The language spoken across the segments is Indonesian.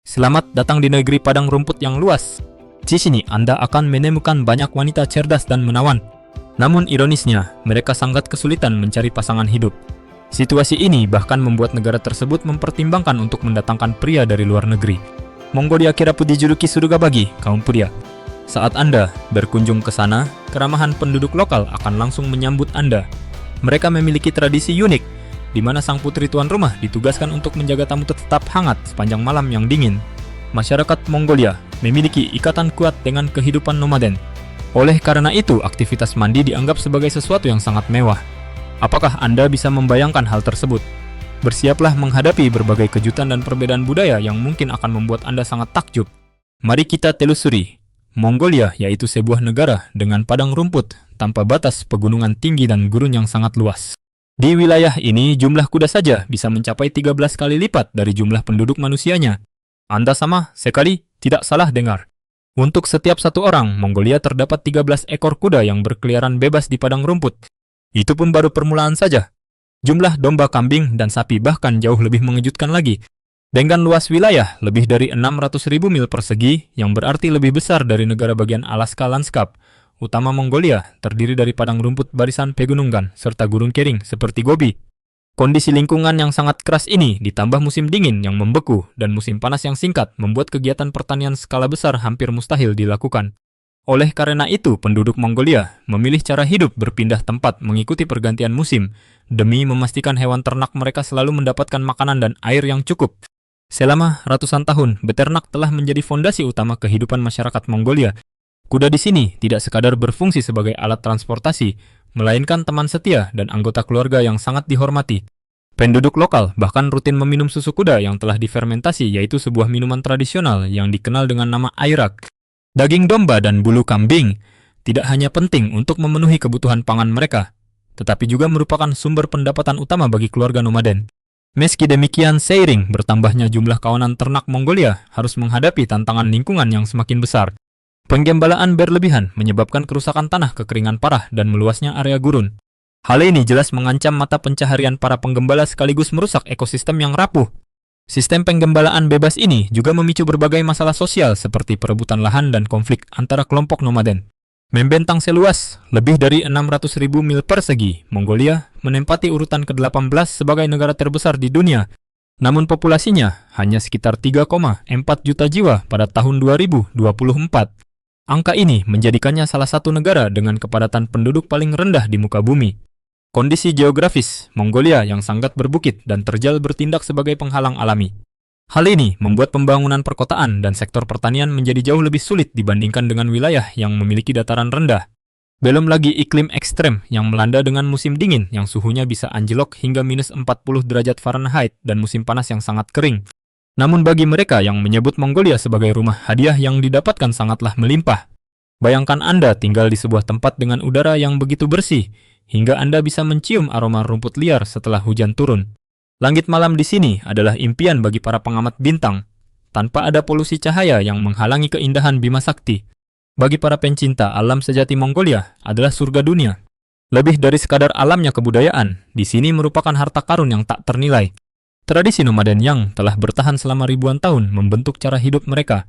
Selamat datang di negeri padang rumput yang luas. Di sini Anda akan menemukan banyak wanita cerdas dan menawan. Namun ironisnya, mereka sangat kesulitan mencari pasangan hidup. Situasi ini bahkan membuat negara tersebut mempertimbangkan untuk mendatangkan pria dari luar negeri. Mongolia kerap dijuluki surga bagi kaum pria. Saat Anda berkunjung ke sana, keramahan penduduk lokal akan langsung menyambut Anda. Mereka memiliki tradisi unik, di mana sang putri tuan rumah ditugaskan untuk menjaga tamu tetap hangat sepanjang malam yang dingin. Masyarakat Mongolia memiliki ikatan kuat dengan kehidupan nomaden. Oleh karena itu, aktivitas mandi dianggap sebagai sesuatu yang sangat mewah. Apakah Anda bisa membayangkan hal tersebut? Bersiaplah menghadapi berbagai kejutan dan perbedaan budaya yang mungkin akan membuat Anda sangat takjub. Mari kita telusuri. Mongolia yaitu sebuah negara dengan padang rumput, tanpa batas, pegunungan tinggi dan gurun yang sangat luas. Di wilayah ini, jumlah kuda saja bisa mencapai 13 kali lipat dari jumlah penduduk manusianya. Anda sama sekali tidak salah dengar. Untuk setiap satu orang, Mongolia terdapat 13 ekor kuda yang berkeliaran bebas di padang rumput. Itu pun baru permulaan saja. Jumlah domba, kambing, dan sapi bahkan jauh lebih mengejutkan lagi. Dengan luas wilayah lebih dari 600.000 mil persegi, yang berarti lebih besar dari negara bagian Alaska Lanskap. Utama Mongolia terdiri dari padang rumput barisan pegunungan serta gurun kering seperti Gobi. Kondisi lingkungan yang sangat keras ini ditambah musim dingin yang membeku dan musim panas yang singkat membuat kegiatan pertanian skala besar hampir mustahil dilakukan. Oleh karena itu, penduduk Mongolia memilih cara hidup berpindah tempat mengikuti pergantian musim demi memastikan hewan ternak mereka selalu mendapatkan makanan dan air yang cukup. Selama ratusan tahun, beternak telah menjadi fondasi utama kehidupan masyarakat Mongolia. Kuda di sini tidak sekadar berfungsi sebagai alat transportasi, melainkan teman setia dan anggota keluarga yang sangat dihormati. Penduduk lokal bahkan rutin meminum susu kuda yang telah difermentasi, yaitu sebuah minuman tradisional yang dikenal dengan nama airak. Daging domba dan bulu kambing tidak hanya penting untuk memenuhi kebutuhan pangan mereka, tetapi juga merupakan sumber pendapatan utama bagi keluarga nomaden. Meski demikian, seiring bertambahnya jumlah kawanan ternak Mongolia harus menghadapi tantangan lingkungan yang semakin besar. Penggembalaan berlebihan menyebabkan kerusakan tanah, kekeringan parah, dan meluasnya area gurun. Hal ini jelas mengancam mata pencaharian para penggembala sekaligus merusak ekosistem yang rapuh. Sistem penggembalaan bebas ini juga memicu berbagai masalah sosial seperti perebutan lahan dan konflik antara kelompok nomaden. Membentang seluas lebih dari 600.000 mil persegi, Mongolia menempati urutan ke-18 sebagai negara terbesar di dunia. Namun populasinya hanya sekitar 3,4 juta jiwa pada tahun 2024. Angka ini menjadikannya salah satu negara dengan kepadatan penduduk paling rendah di muka bumi. Kondisi geografis Mongolia yang sangat berbukit dan terjal bertindak sebagai penghalang alami. Hal ini membuat pembangunan perkotaan dan sektor pertanian menjadi jauh lebih sulit dibandingkan dengan wilayah yang memiliki dataran rendah. Belum lagi iklim ekstrem yang melanda dengan musim dingin yang suhunya bisa anjlok hingga minus 40 derajat Fahrenheit dan musim panas yang sangat kering. Namun bagi mereka yang menyebut Mongolia sebagai rumah, hadiah yang didapatkan sangatlah melimpah. Bayangkan Anda tinggal di sebuah tempat dengan udara yang begitu bersih, hingga Anda bisa mencium aroma rumput liar setelah hujan turun. Langit malam di sini adalah impian bagi para pengamat bintang, tanpa ada polusi cahaya yang menghalangi keindahan Bima Sakti. Bagi para pencinta alam sejati, Mongolia adalah surga dunia. Lebih dari sekadar alamnya kebudayaan, di sini merupakan harta karun yang tak ternilai. Tradisi nomaden yang telah bertahan selama ribuan tahun membentuk cara hidup mereka.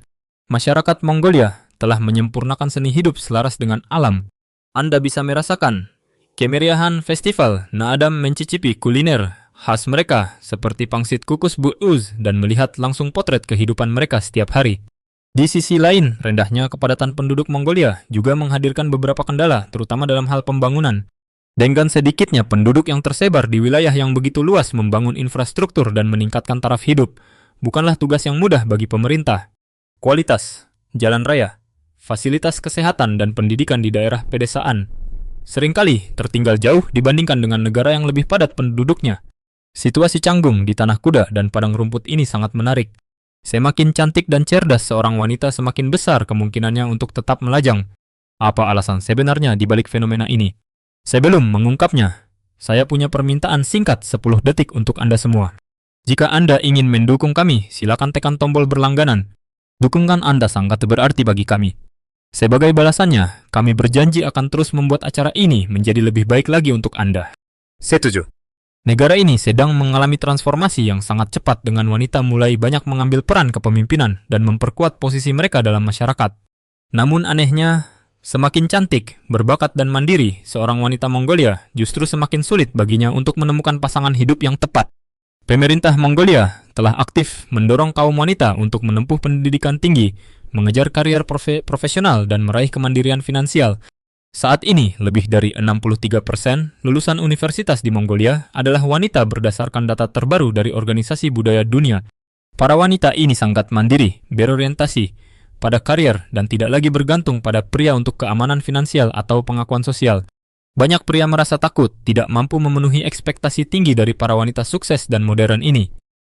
Masyarakat Mongolia telah menyempurnakan seni hidup selaras dengan alam. Anda bisa merasakan kemeriahan festival Naadam, mencicipi kuliner khas mereka seperti pangsit kukus buuz dan melihat langsung potret kehidupan mereka setiap hari. Di sisi lain, rendahnya kepadatan penduduk Mongolia juga menghadirkan beberapa kendala, terutama dalam hal pembangunan. Dengan sedikitnya penduduk yang tersebar di wilayah yang begitu luas, membangun infrastruktur dan meningkatkan taraf hidup bukanlah tugas yang mudah bagi pemerintah. Kualitas jalan raya, fasilitas kesehatan, dan pendidikan di daerah pedesaan seringkali tertinggal jauh dibandingkan dengan negara yang lebih padat penduduknya. Situasi canggung di tanah kuda dan padang rumput ini sangat menarik. Semakin cantik dan cerdas seorang wanita, semakin besar kemungkinannya untuk tetap melajang. Apa alasan sebenarnya di balik fenomena ini? Sebelum mengungkapnya, saya punya permintaan singkat 10 detik untuk Anda semua. Jika Anda ingin mendukung kami, silakan tekan tombol berlangganan. Dukungan Anda sangat berarti bagi kami. Sebagai balasannya, kami berjanji akan terus membuat acara ini menjadi lebih baik lagi untuk Anda. Setuju. Negara ini sedang mengalami transformasi yang sangat cepat dengan wanita mulai banyak mengambil peran kepemimpinan dan memperkuat posisi mereka dalam masyarakat. Namun anehnya, semakin cantik, berbakat dan mandiri, seorang wanita Mongolia justru semakin sulit baginya untuk menemukan pasangan hidup yang tepat. Pemerintah Mongolia telah aktif mendorong kaum wanita untuk menempuh pendidikan tinggi, mengejar karier profesional dan meraih kemandirian finansial. Saat ini, lebih dari 63% lulusan universitas di Mongolia adalah wanita berdasarkan data terbaru dari Organisasi Budaya Dunia. Para wanita ini sangat mandiri, berorientasi pada karier dan tidak lagi bergantung pada pria untuk keamanan finansial atau pengakuan sosial. Banyak pria merasa takut tidak mampu memenuhi ekspektasi tinggi dari para wanita sukses dan modern ini.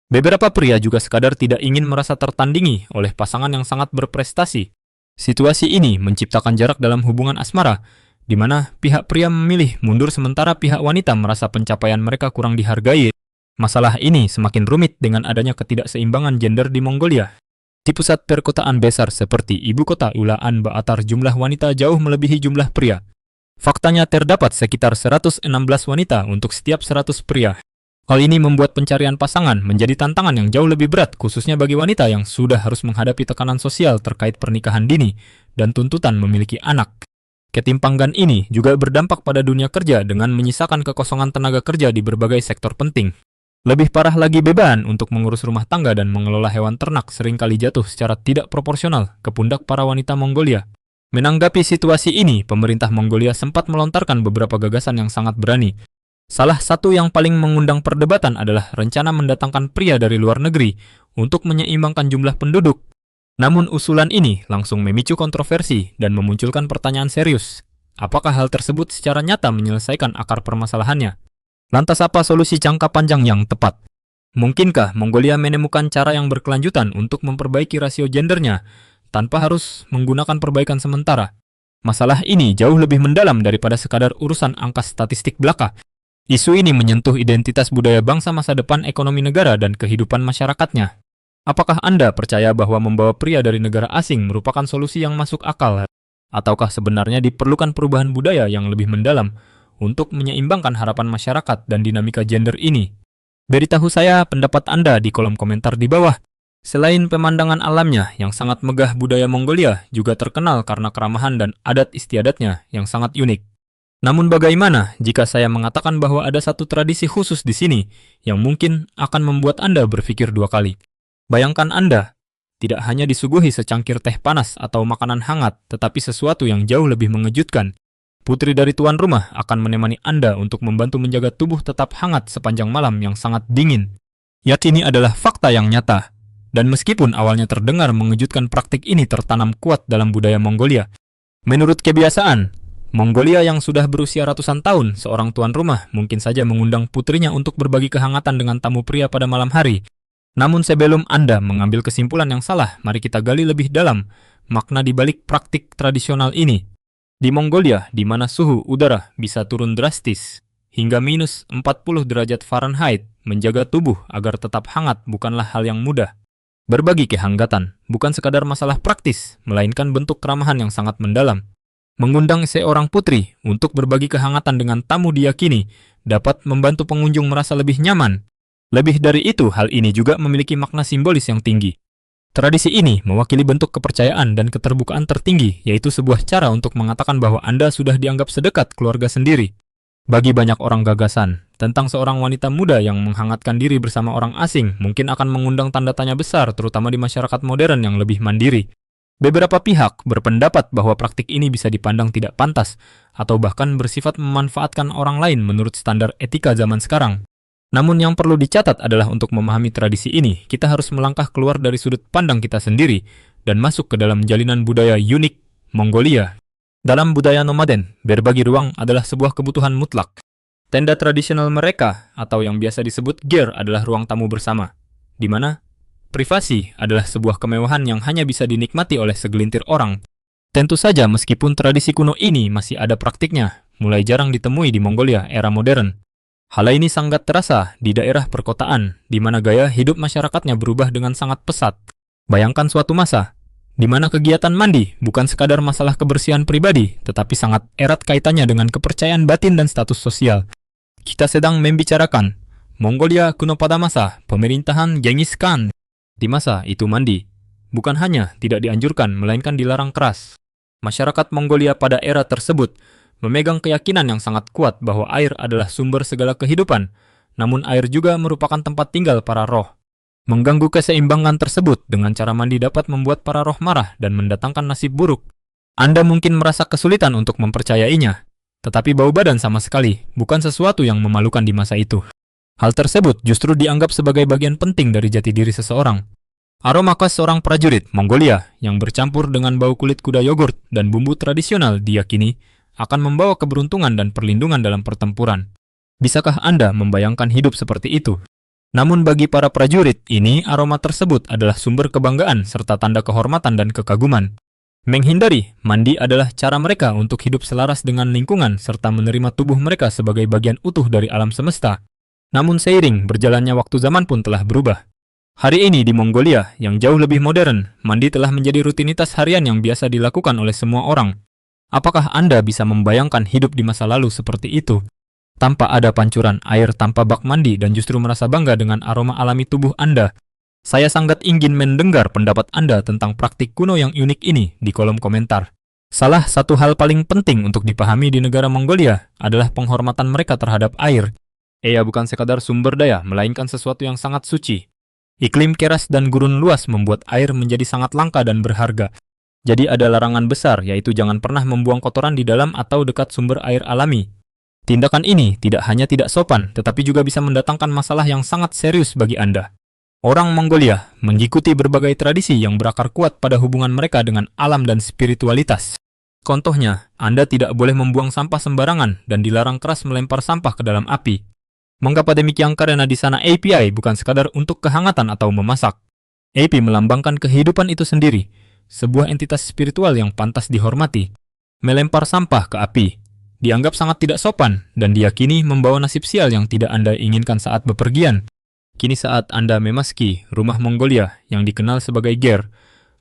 Beberapa pria juga sekadar tidak ingin merasa tertandingi oleh pasangan yang sangat berprestasi. Situasi ini menciptakan jarak dalam hubungan asmara, di mana pihak pria memilih mundur sementara pihak wanita merasa pencapaian mereka kurang dihargai. Masalah ini semakin rumit dengan adanya ketidakseimbangan gender di Mongolia. Di pusat perkotaan besar seperti ibu kota Ulaan Baatar, jumlah wanita jauh melebihi jumlah pria. Faktanya terdapat sekitar 116 wanita untuk setiap 100 pria. Hal ini membuat pencarian pasangan menjadi tantangan yang jauh lebih berat, khususnya bagi wanita yang sudah harus menghadapi tekanan sosial terkait pernikahan dini dan tuntutan memiliki anak. Ketimpangan ini juga berdampak pada dunia kerja dengan menyisakan kekosongan tenaga kerja di berbagai sektor penting. Lebih parah lagi, beban untuk mengurus rumah tangga dan mengelola hewan ternak seringkali jatuh secara tidak proporsional ke pundak para wanita Mongolia. Menanggapi situasi ini, pemerintah Mongolia sempat melontarkan beberapa gagasan yang sangat berani. Salah satu yang paling mengundang perdebatan adalah rencana mendatangkan pria dari luar negeri untuk menyeimbangkan jumlah penduduk. Namun usulan ini langsung memicu kontroversi dan memunculkan pertanyaan serius. Apakah hal tersebut secara nyata menyelesaikan akar permasalahannya? Lantas apa solusi jangka panjang yang tepat? Mungkinkah Mongolia menemukan cara yang berkelanjutan untuk memperbaiki rasio gendernya tanpa harus menggunakan perbaikan sementara? Masalah ini jauh lebih mendalam daripada sekadar urusan angka statistik belaka. Isu ini menyentuh identitas budaya bangsa, masa depan ekonomi negara, dan kehidupan masyarakatnya. Apakah Anda percaya bahwa membawa pria dari negara asing merupakan solusi yang masuk akal? Ataukah sebenarnya diperlukan perubahan budaya yang lebih mendalam untuk menyeimbangkan harapan masyarakat dan dinamika gender ini? Beritahu saya pendapat Anda di kolom komentar di bawah. Selain pemandangan alamnya yang sangat megah, budaya Mongolia juga terkenal karena keramahan dan adat istiadatnya yang sangat unik. Namun bagaimana jika saya mengatakan bahwa ada satu tradisi khusus di sini yang mungkin akan membuat Anda berpikir dua kali? Bayangkan Anda tidak hanya disuguhi secangkir teh panas atau makanan hangat, tetapi sesuatu yang jauh lebih mengejutkan. Putri dari tuan rumah akan menemani Anda untuk membantu menjaga tubuh tetap hangat sepanjang malam yang sangat dingin. Ya, ini adalah fakta yang nyata. Dan meskipun awalnya terdengar mengejutkan, praktik ini tertanam kuat dalam budaya Mongolia. Menurut kebiasaan Mongolia yang sudah berusia ratusan tahun, seorang tuan rumah mungkin saja mengundang putrinya untuk berbagi kehangatan dengan tamu pria pada malam hari. Namun sebelum Anda mengambil kesimpulan yang salah, mari kita gali lebih dalam makna di balik praktik tradisional ini. Di Mongolia, di mana suhu udara bisa turun drastis hingga minus 40 derajat Fahrenheit, menjaga tubuh agar tetap hangat bukanlah hal yang mudah. Berbagi kehangatan bukan sekadar masalah praktis, melainkan bentuk keramahan yang sangat mendalam. Mengundang seorang putri untuk berbagi kehangatan dengan tamu diyakini dapat membantu pengunjung merasa lebih nyaman. Lebih dari itu, hal ini juga memiliki makna simbolis yang tinggi. Tradisi ini mewakili bentuk kepercayaan dan keterbukaan tertinggi, yaitu sebuah cara untuk mengatakan bahwa Anda sudah dianggap sedekat keluarga sendiri. Bagi banyak orang, gagasan tentang seorang wanita muda yang menghangatkan diri bersama orang asing mungkin akan mengundang tanda tanya besar, terutama di masyarakat modern yang lebih mandiri. Beberapa pihak berpendapat bahwa praktik ini bisa dipandang tidak pantas atau bahkan bersifat memanfaatkan orang lain menurut standar etika zaman sekarang. Namun yang perlu dicatat adalah untuk memahami tradisi ini, kita harus melangkah keluar dari sudut pandang kita sendiri dan masuk ke dalam jalinan budaya unik Mongolia. Dalam budaya nomaden, berbagi ruang adalah sebuah kebutuhan mutlak. Tenda tradisional mereka, atau yang biasa disebut ger, adalah ruang tamu bersama, di mana privasi adalah sebuah kemewahan yang hanya bisa dinikmati oleh segelintir orang. Tentu saja meskipun tradisi kuno ini masih ada praktiknya, mulai jarang ditemui di Mongolia era modern. Hal ini sangat terasa di daerah perkotaan, di mana gaya hidup masyarakatnya berubah dengan sangat pesat. Bayangkan suatu masa, di mana kegiatan mandi bukan sekadar masalah kebersihan pribadi, tetapi sangat erat kaitannya dengan kepercayaan batin dan status sosial. Kita sedang membicarakan Mongolia kuno pada masa pemerintahan Genghis Khan. Di masa itu mandi bukan hanya tidak dianjurkan, melainkan dilarang keras. Masyarakat Mongolia pada era tersebut memegang keyakinan yang sangat kuat bahwa air adalah sumber segala kehidupan, namun air juga merupakan tempat tinggal para roh. Mengganggu keseimbangan tersebut dengan cara mandi dapat membuat para roh marah dan mendatangkan nasib buruk. Anda mungkin merasa kesulitan untuk mempercayainya, tetapi bau badan sama sekali bukan sesuatu yang memalukan di masa itu. Hal tersebut justru dianggap sebagai bagian penting dari jati diri seseorang. Aroma khas seorang prajurit Mongolia yang bercampur dengan bau kulit kuda yogurt dan bumbu tradisional diyakini akan membawa keberuntungan dan perlindungan dalam pertempuran. Bisakah Anda membayangkan hidup seperti itu? Namun bagi para prajurit ini, aroma tersebut adalah sumber kebanggaan serta tanda kehormatan dan kekaguman. Menghindari mandi adalah cara mereka untuk hidup selaras dengan lingkungan serta menerima tubuh mereka sebagai bagian utuh dari alam semesta. Namun seiring berjalannya waktu, zaman pun telah berubah. Hari ini di Mongolia yang jauh lebih modern, mandi telah menjadi rutinitas harian yang biasa dilakukan oleh semua orang. Apakah Anda bisa membayangkan hidup di masa lalu seperti itu? Tanpa ada pancuran air, tanpa bak mandi, dan justru merasa bangga dengan aroma alami tubuh Anda. Saya sangat ingin mendengar pendapat Anda tentang praktik kuno yang unik ini di kolom komentar. Salah satu hal paling penting untuk dipahami di negara Mongolia adalah penghormatan mereka terhadap air. Ia bukan sekadar sumber daya, melainkan sesuatu yang sangat suci. Iklim keras dan gurun luas membuat air menjadi sangat langka dan berharga. Jadi ada larangan besar, yaitu jangan pernah membuang kotoran di dalam atau dekat sumber air alami. Tindakan ini tidak hanya tidak sopan, tetapi juga bisa mendatangkan masalah yang sangat serius bagi Anda. Orang Mongolia mengikuti berbagai tradisi yang berakar kuat pada hubungan mereka dengan alam dan spiritualitas. Contohnya, Anda tidak boleh membuang sampah sembarangan dan dilarang keras melempar sampah ke dalam api. Mengapa demikian? Karena di sana API bukan sekadar untuk kehangatan atau memasak. API melambangkan kehidupan itu sendiri, sebuah entitas spiritual yang pantas dihormati. Melempar sampah ke api dianggap sangat tidak sopan dan diyakini membawa nasib sial yang tidak Anda inginkan saat bepergian. Kini saat Anda memasuki rumah Mongolia yang dikenal sebagai ger,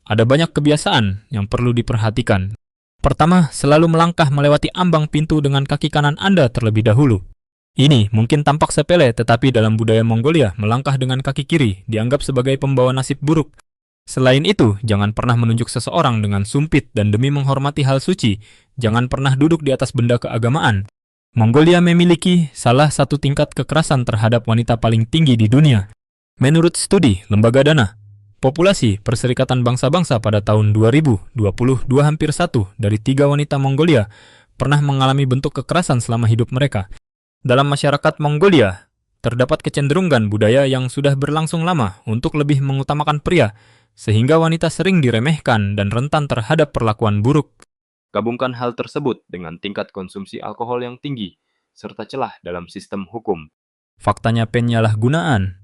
ada banyak kebiasaan yang perlu diperhatikan. Pertama, selalu melangkah melewati ambang pintu dengan kaki kanan Anda terlebih dahulu. Ini mungkin tampak sepele, tetapi dalam budaya Mongolia, melangkah dengan kaki kiri dianggap sebagai pembawa nasib buruk. Selain itu, jangan pernah menunjuk seseorang dengan sumpit dan demi menghormati hal suci, jangan pernah duduk di atas benda keagamaan. Mongolia memiliki salah satu tingkat kekerasan terhadap wanita paling tinggi di dunia. Menurut studi Lembaga Dana Populasi Perserikatan Bangsa-Bangsa pada tahun 2022, hampir 1 dari 3 wanita Mongolia pernah mengalami bentuk kekerasan selama hidup mereka. Dalam masyarakat Mongolia, terdapat kecenderungan budaya yang sudah berlangsung lama untuk lebih mengutamakan pria, sehingga wanita sering diremehkan dan rentan terhadap perlakuan buruk. Gabungkan hal tersebut dengan tingkat konsumsi alkohol yang tinggi, serta celah dalam sistem hukum. Faktanya penyalahgunaan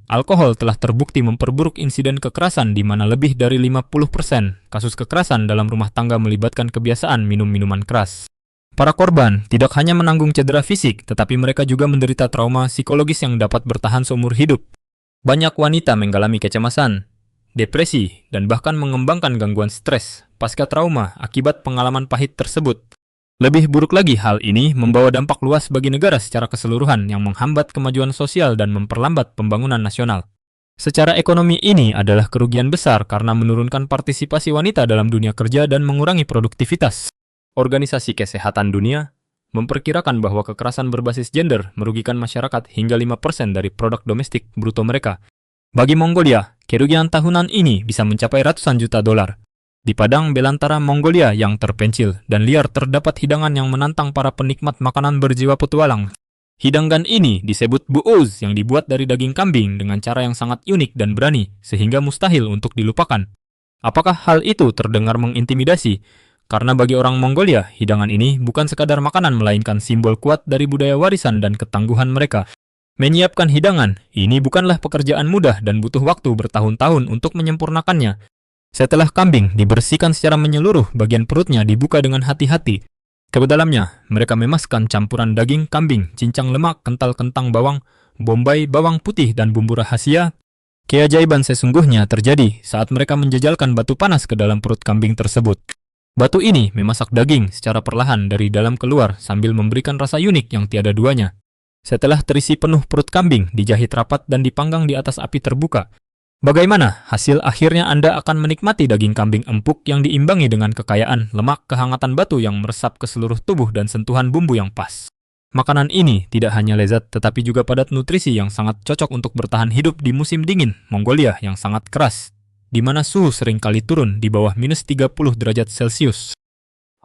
alkohol telah terbukti memperburuk insiden kekerasan di mana lebih dari 50% kasus kekerasan dalam rumah tangga melibatkan kebiasaan minum minuman keras. Para korban tidak hanya menanggung cedera fisik, tetapi mereka juga menderita trauma psikologis yang dapat bertahan seumur hidup. Banyak wanita mengalami kecemasan, depresi, dan bahkan mengembangkan gangguan stres pasca trauma akibat pengalaman pahit tersebut. Lebih buruk lagi, hal ini membawa dampak luas bagi negara secara keseluruhan yang menghambat kemajuan sosial dan memperlambat pembangunan nasional. Secara ekonomi ini adalah kerugian besar karena menurunkan partisipasi wanita dalam dunia kerja dan mengurangi produktivitas. Organisasi Kesehatan Dunia memperkirakan bahwa kekerasan berbasis gender merugikan masyarakat hingga 5% dari produk domestik bruto mereka. Bagi Mongolia, kerugian tahunan ini bisa mencapai ratusan juta dolar. Di padang belantara Mongolia yang terpencil dan liar terdapat hidangan yang menantang para penikmat makanan berjiwa petualang. Hidangan ini disebut buuz yang dibuat dari daging kambing dengan cara yang sangat unik dan berani, sehingga mustahil untuk dilupakan. Apakah hal itu terdengar mengintimidasi? Karena bagi orang Mongolia, hidangan ini bukan sekadar makanan melainkan simbol kuat dari budaya warisan dan ketangguhan mereka. Menyiapkan hidangan, ini bukanlah pekerjaan mudah dan butuh waktu bertahun-tahun untuk menyempurnakannya. Setelah kambing dibersihkan secara menyeluruh, bagian perutnya dibuka dengan hati-hati. Ke dalamnya, mereka memasukkan campuran daging kambing, cincang lemak, kental kentang bawang, bombay, bawang putih, dan bumbu rahasia. Keajaiban sesungguhnya terjadi saat mereka menjejalkan batu panas ke dalam perut kambing tersebut. Batu ini memasak daging secara perlahan dari dalam keluar sambil memberikan rasa unik yang tiada duanya. Setelah terisi penuh perut kambing, dijahit rapat dan dipanggang di atas api terbuka. Bagaimana hasil akhirnya Anda akan menikmati daging kambing empuk yang diimbangi dengan kekayaan lemak, kehangatan batu yang meresap ke seluruh tubuh dan sentuhan bumbu yang pas. Makanan ini tidak hanya lezat tetapi juga padat nutrisi yang sangat cocok untuk bertahan hidup di musim dingin Mongolia yang sangat keras, di mana suhu seringkali turun di bawah minus 30 derajat Celcius.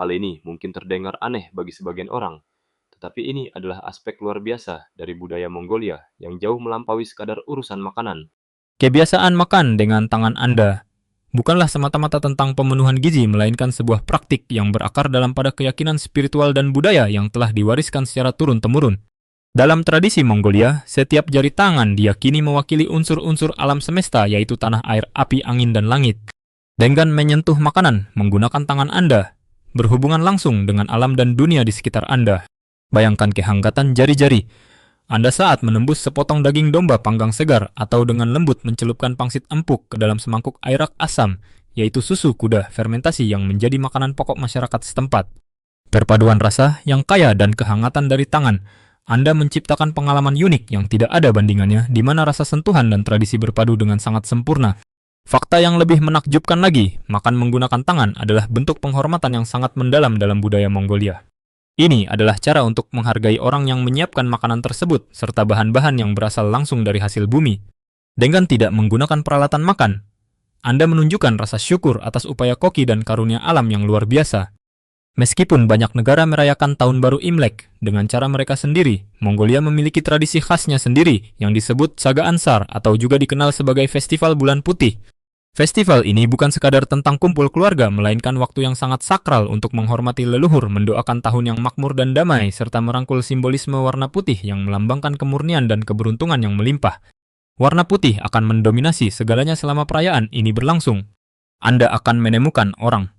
Hal ini mungkin terdengar aneh bagi sebagian orang, tetapi ini adalah aspek luar biasa dari budaya Mongolia yang jauh melampaui sekadar urusan makanan. Kebiasaan makan dengan tangan Anda bukanlah semata-mata tentang pemenuhan gizi, melainkan sebuah praktik yang berakar dalam pada keyakinan spiritual dan budaya yang telah diwariskan secara turun-temurun. Dalam tradisi Mongolia, setiap jari tangan diyakini mewakili unsur-unsur alam semesta, yaitu tanah, air, api, angin, dan langit. Dengan menyentuh makanan menggunakan tangan Anda, berhubungan langsung dengan alam dan dunia di sekitar Anda. Bayangkan kehangatan jari-jari Anda saat menembus sepotong daging domba panggang segar atau dengan lembut mencelupkan pangsit empuk ke dalam semangkuk airak asam, yaitu susu kuda fermentasi yang menjadi makanan pokok masyarakat setempat. Perpaduan rasa yang kaya dan kehangatan dari tangan, Anda menciptakan pengalaman unik yang tidak ada bandingannya, di mana rasa sentuhan dan tradisi berpadu dengan sangat sempurna. Fakta yang lebih menakjubkan lagi, makan menggunakan tangan adalah bentuk penghormatan yang sangat mendalam dalam budaya Mongolia. Ini adalah cara untuk menghargai orang yang menyiapkan makanan tersebut, serta bahan-bahan yang berasal langsung dari hasil bumi. Dengan tidak menggunakan peralatan makan, Anda menunjukkan rasa syukur atas upaya koki dan karunia alam yang luar biasa. Meskipun banyak negara merayakan Tahun Baru Imlek dengan cara mereka sendiri, Mongolia memiliki tradisi khasnya sendiri yang disebut Saga Ansar atau juga dikenal sebagai Festival Bulan Putih. Festival ini bukan sekadar tentang kumpul keluarga, melainkan waktu yang sangat sakral untuk menghormati leluhur, mendoakan tahun yang makmur dan damai, serta merangkul simbolisme warna putih yang melambangkan kemurnian dan keberuntungan yang melimpah. Warna putih akan mendominasi segalanya selama perayaan ini berlangsung. Anda akan menemukan orang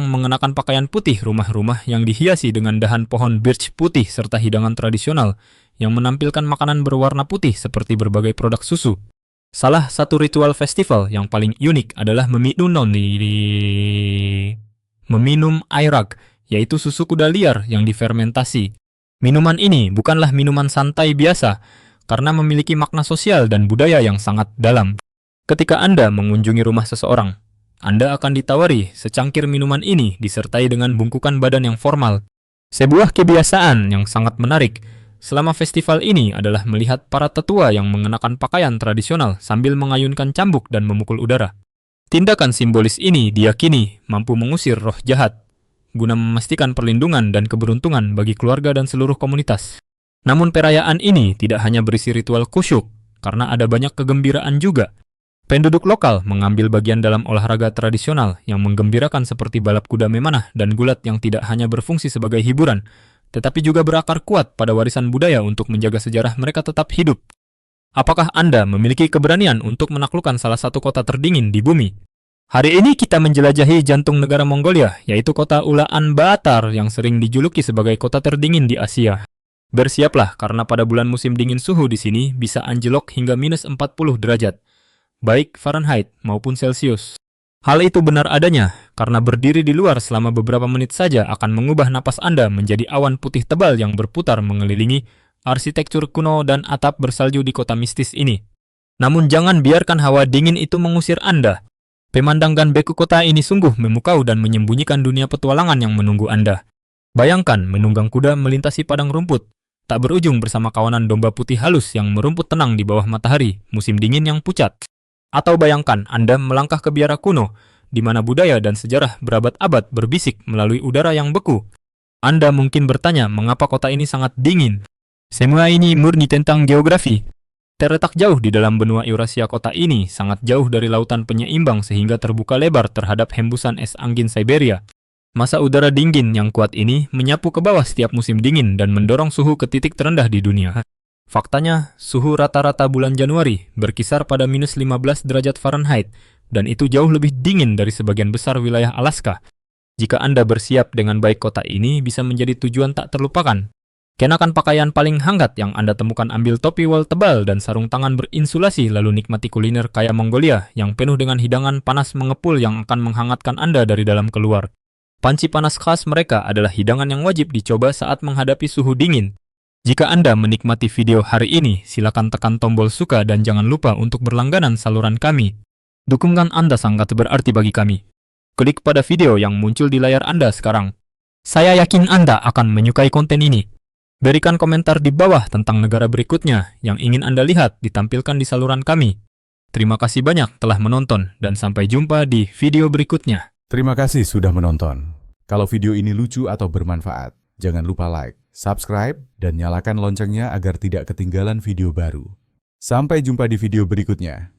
mengenakan pakaian putih, rumah-rumah yang dihiasi dengan dahan pohon birch putih, serta hidangan tradisional yang menampilkan makanan berwarna putih seperti berbagai produk susu. Salah satu ritual festival yang paling unik adalah meminum airak, yaitu susu kuda liar yang difermentasi. Minuman ini bukanlah minuman santai biasa, karena memiliki makna sosial dan budaya yang sangat dalam. Ketika Anda mengunjungi rumah seseorang, Anda akan ditawari secangkir minuman ini disertai dengan bungkukan badan yang formal. Sebuah kebiasaan yang sangat menarik selama festival ini adalah melihat para tetua yang mengenakan pakaian tradisional sambil mengayunkan cambuk dan memukul udara. Tindakan simbolis ini diyakini mampu mengusir roh jahat, guna memastikan perlindungan dan keberuntungan bagi keluarga dan seluruh komunitas. Namun perayaan ini tidak hanya berisi ritual kusyuk, karena ada banyak kegembiraan juga. Penduduk lokal mengambil bagian dalam olahraga tradisional yang menggembirakan seperti balap kuda memanah dan gulat yang tidak hanya berfungsi sebagai hiburan, tetapi juga berakar kuat pada warisan budaya untuk menjaga sejarah mereka tetap hidup. Apakah Anda memiliki keberanian untuk menaklukkan salah satu kota terdingin di bumi? Hari ini kita menjelajahi jantung negara Mongolia, yaitu kota Ulaanbaatar yang sering dijuluki sebagai kota terdingin di Asia. Bersiaplah karena pada bulan musim dingin suhu di sini bisa anjlok hingga minus 40 derajat, baik Fahrenheit maupun Celcius. Hal itu benar adanya, karena berdiri di luar selama beberapa menit saja akan mengubah napas Anda menjadi awan putih tebal yang berputar mengelilingi arsitektur kuno dan atap bersalju di kota mistis ini. Namun jangan biarkan hawa dingin itu mengusir Anda. Pemandangan beku kota ini sungguh memukau dan menyembunyikan dunia petualangan yang menunggu Anda. Bayangkan menunggang kuda melintasi padang rumput, tak berujung bersama kawanan domba putih halus yang merumput tenang di bawah matahari musim dingin yang pucat. Atau bayangkan Anda melangkah ke biara kuno, di mana budaya dan sejarah berabad-abad berbisik melalui udara yang beku. Anda mungkin bertanya mengapa kota ini sangat dingin. Semua ini murni tentang geografi. Terletak jauh di dalam benua Eurasia, kota ini sangat jauh dari lautan penyeimbang sehingga terbuka lebar terhadap hembusan es angin Siberia. Masa udara dingin yang kuat ini menyapu ke bawah setiap musim dingin dan mendorong suhu ke titik terendah di dunia. Faktanya, suhu rata-rata bulan Januari berkisar pada minus 15 derajat Fahrenheit, dan itu jauh lebih dingin dari sebagian besar wilayah Alaska. Jika Anda bersiap dengan baik, kota ini bisa menjadi tujuan tak terlupakan. Kenakan pakaian paling hangat yang Anda temukan, ambil topi wol tebal dan sarung tangan berinsulasi, lalu nikmati kuliner kaya Mongolia yang penuh dengan hidangan panas mengepul yang akan menghangatkan Anda dari dalam keluar. Panci panas khas mereka adalah hidangan yang wajib dicoba saat menghadapi suhu dingin. Jika Anda menikmati video hari ini, silakan tekan tombol suka dan jangan lupa untuk berlangganan saluran kami. Dukungan Anda sangat berarti bagi kami. Klik pada video yang muncul di layar Anda sekarang. Saya yakin Anda akan menyukai konten ini. Berikan komentar di bawah tentang negara berikutnya yang ingin Anda lihat ditampilkan di saluran kami. Terima kasih banyak telah menonton dan sampai jumpa di video berikutnya. Terima kasih sudah menonton. Kalau video ini lucu atau bermanfaat, jangan lupa like, subscribe, dan nyalakan loncengnya agar tidak ketinggalan video baru. Sampai jumpa di video berikutnya.